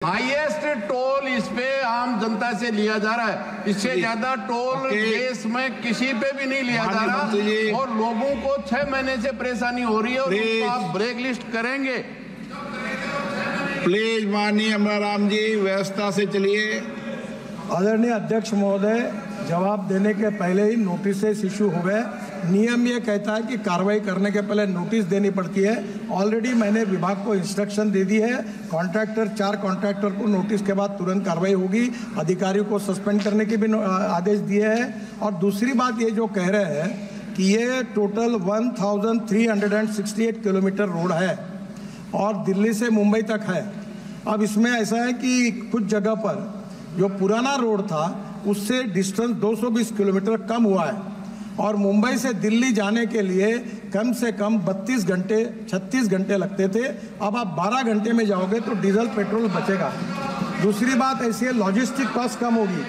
Highest toll इस पे आम जनता से लिया जा रहा है। इससे ज्यादा टोल देश में किसी पे भी नहीं लिया जा रहा और लोगों को 6 महीने से परेशानी हो रही है और उसको आप ब्रेक लिस्ट करेंगे। प्लीज माननीय अमराराम जी व्यवस्था से चलिए। आदरणीय अध्यक्ष महोदय, जवाब देने के पहले ही नोटिस इशू हो गए। नियम ये कहता है कि कार्रवाई करने के पहले नोटिस देनी पड़ती है। ऑलरेडी मैंने विभाग को इंस्ट्रक्शन दे दी है। कॉन्ट्रैक्टर 4 कॉन्ट्रैक्टर को नोटिस के बाद तुरंत कार्रवाई होगी। अधिकारियों को सस्पेंड करने के भी आदेश दिए हैं। और दूसरी बात ये जो कह रहे हैं कि ये टोटल 1368 किलोमीटर रोड है और दिल्ली से मुंबई तक है। अब इसमें ऐसा है कि कुछ जगह पर जो पुराना रोड था उससे डिस्टेंस 220 किलोमीटर कम हुआ है और मुंबई से दिल्ली जाने के लिए कम से कम 32 घंटे 36 घंटे लगते थे। अब आप 12 घंटे में जाओगे तो डीजल पेट्रोल बचेगा। दूसरी बात ऐसी है, लॉजिस्टिक कॉस्ट कम होगी।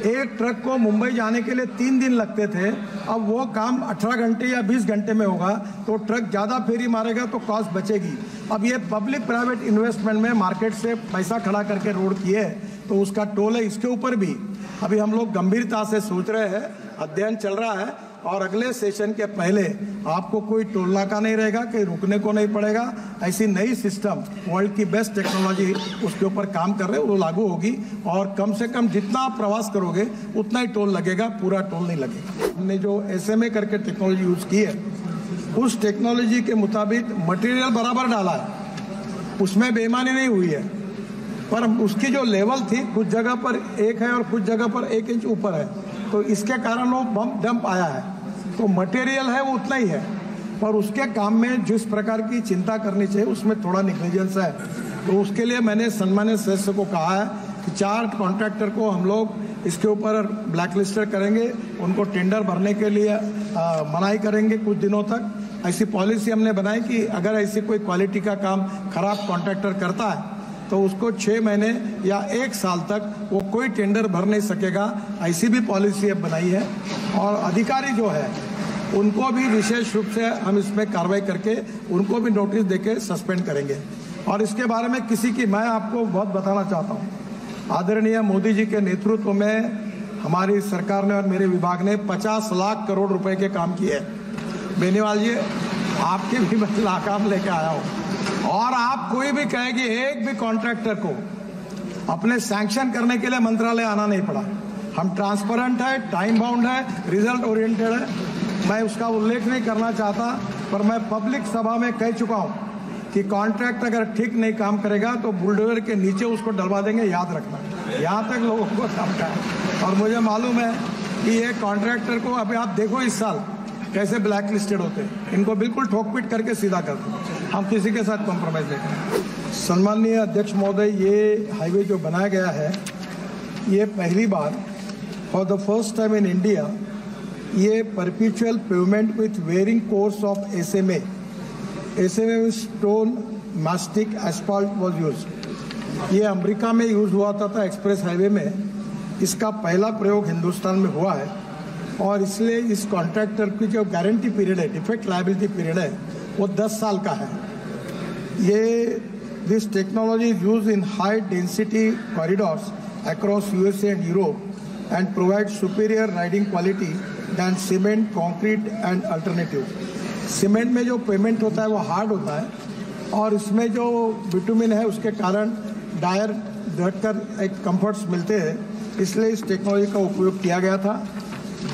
एक ट्रक को मुंबई जाने के लिए 3 दिन लगते थे, अब वो काम 18 घंटे या 20 घंटे में होगा। तो ट्रक ज़्यादा फेरी मारेगा तो कॉस्ट बचेगी। अब ये पब्लिक प्राइवेट इन्वेस्टमेंट में मार्केट से पैसा खड़ा करके रोड किए तो उसका टोल है। इसके ऊपर भी अभी हम लोग गंभीरता से सोच रहे हैं, अध्ययन चल रहा है और अगले सेशन के पहले आपको कोई टोल नाका नहीं रहेगा, कहीं रुकने को नहीं पड़ेगा। ऐसी नई सिस्टम, वर्ल्ड की बेस्ट टेक्नोलॉजी उसके ऊपर काम कर रहे हैं, वो लागू होगी और कम से कम जितना आप प्रवास करोगे उतना ही टोल लगेगा, पूरा टोल नहीं लगेगा। हमने जो SMA करके टेक्नोलॉजी यूज़ की है उस टेक्नोलॉजी के मुताबिक मटेरियल बराबर डाला है, उसमें बेईमानी नहीं हुई है। पर उसकी जो लेवल थी कुछ जगह पर 1 है और कुछ जगह पर 1 इंच ऊपर है, तो इसके कारण वो बम डंप आया है। तो मटेरियल है वो उतना ही है, पर उसके काम में जिस प्रकार की चिंता करनी चाहिए उसमें थोड़ा निग्लिजेंस है। तो उसके लिए मैंने सम्मानित सदस्य को कहा है कि 4 कॉन्ट्रैक्टर को हम लोग इसके ऊपर ब्लैक लिस्टेड करेंगे, उनको टेंडर भरने के लिए मनाही करेंगे कुछ दिनों तक। ऐसी पॉलिसी हमने बनाई कि अगर ऐसी कोई क्वालिटी का काम खराब कॉन्ट्रैक्टर करता है तो उसको 6 महीने या 1 साल तक वो कोई टेंडर भर नहीं सकेगा। ऐसी भी पॉलिसी अब बनाई है और अधिकारी जो है उनको भी विशेष रूप से हम इसमें कार्रवाई करके उनको भी नोटिस देके सस्पेंड करेंगे। और इसके बारे में मैं आपको बहुत बताना चाहता हूँ, आदरणीय मोदी जी के नेतृत्व में हमारी सरकार ने और मेरे विभाग ने 50 लाख करोड़ रुपए के काम किए। बेनीवाल जी, आपके भी मैं काम लेके आया हूँ और आप कोई भी कहेगी एक भी कॉन्ट्रैक्टर को अपने सैंक्शन करने के लिए मंत्रालय आना नहीं पड़ा। हम ट्रांसपेरेंट है, टाइम बाउंड है, रिजल्ट ओरिएंटेड है। मैं उसका उल्लेख नहीं करना चाहता, पर मैं पब्लिक सभा में कह चुका हूं कि कॉन्ट्रैक्ट अगर ठीक नहीं काम करेगा तो बुलडोजर के नीचे उसको डलवा देंगे, याद रखना। यहाँ तक लोगों को समझा है और मुझे मालूम है कि ये कॉन्ट्रैक्टर को अभी आप देखो इस साल कैसे ब्लैक लिस्टेड होते हैं, इनको बिल्कुल ठोक-पीट करके सीधा कर दो। हम किसी के साथ कॉम्प्रोमाइज नहीं करेंगे। सम्माननीय अध्यक्ष महोदय, ये हाईवे जो बनाया गया है ये पहली बार for the first time in India ये perpetual pavement with wearing course of SMA में stone mastic asphalt was use. ये अमेरिका में यूज हुआ था एक्सप्रेस हाईवे में। इसका पहला प्रयोग हिंदुस्तान में हुआ है और इसलिए इस कॉन्ट्रैक्टर की जो गारंटी पीरियड है, डिफेक्ट लायबिलिटी पीरियड है, वो 10 साल का है। ये this technology is use in high density corridors across USA and Europe and provide superior riding quality than cement, concrete and alternative. Cement में जो पेमेंट होता है वो हार्ड होता है और इसमें जो बिटुमिन है उसके कारण टायर धटकर एक कंफर्ट्स मिलते हैं, इसलिए इस टेक्नोलॉजी का उपयोग किया गया था।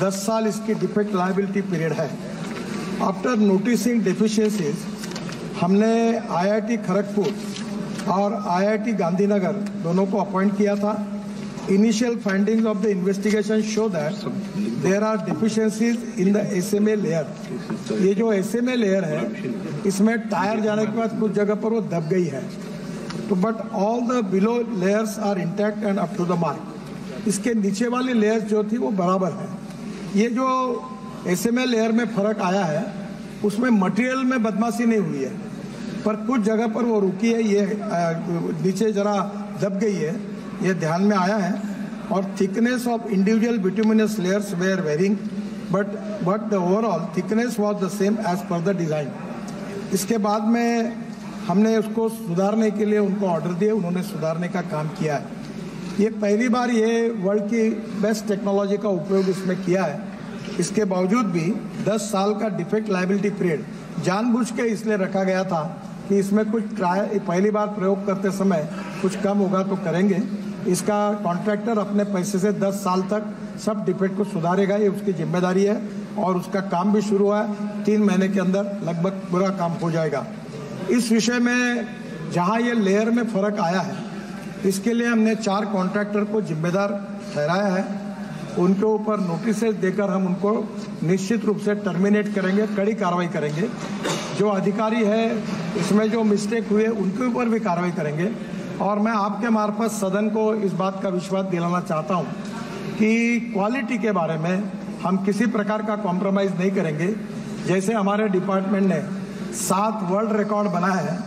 10 साल इसकी डिफेक्ट लायबिलिटी पीरियड है। आफ्टर नोटिसिंग डेफिशिएंसीज हमने IIT खड़गपुर और IIT गांधीनगर दोनों को अपॉइंट किया था। Initial findings of the investigation show that there are deficiencies in the SMA layer. ये जो SMA लेयर है इसमें टायर जाने के बाद कुछ जगह पर वो दब गई है, तो but all the below layers are intact and up to the mark. इसके नीचे वाली लेयर जो थी वो बराबर है। ये जो SMA लेयर में फर्क आया है उसमें मटेरियल में बदमाशी नहीं हुई है, पर कुछ जगह पर वो रुकी है, ये नीचे जरा दब गई है, ये ध्यान में आया है। और thickness of individual bituminous layers were varying but the overall thickness was the same as per the design. इसके बाद में हमने उसको सुधारने के लिए उनको ऑर्डर दिए, उन्होंने सुधारने का काम किया है। ये पहली बार ये वर्ल्ड की बेस्ट टेक्नोलॉजी का उपयोग इसमें किया है। इसके बावजूद भी 10 साल का डिफेक्ट लायबिलिटी पीरियड जानबूझ के इसलिए रखा गया था कि इसमें कुछ पहली बार प्रयोग करते समय कुछ कम होगा तो करेंगे। इसका कॉन्ट्रैक्टर अपने पैसे से 10 साल तक सब डिफेक्ट को सुधारेगा, ये उसकी जिम्मेदारी है और उसका काम भी शुरू हुआ है। 3 महीने के अंदर लगभग पूरा काम हो जाएगा। इस विषय में जहां ये लेयर में फर्क आया है, इसके लिए हमने 4 कॉन्ट्रैक्टर को जिम्मेदार ठहराया है। उनके ऊपर नोटिस देकर हम उनको निश्चित रूप से टर्मिनेट करेंगे, कड़ी कार्रवाई करेंगे। जो अधिकारी है इसमें जो मिस्टेक हुई है उनके ऊपर भी कार्रवाई करेंगे। और मैं आपके मार्फत सदन को इस बात का विश्वास दिलाना चाहता हूं कि क्वालिटी के बारे में हम किसी प्रकार का कॉम्प्रोमाइज नहीं करेंगे। जैसे हमारे डिपार्टमेंट ने 7 वर्ल्ड रिकॉर्ड बनाए हैं,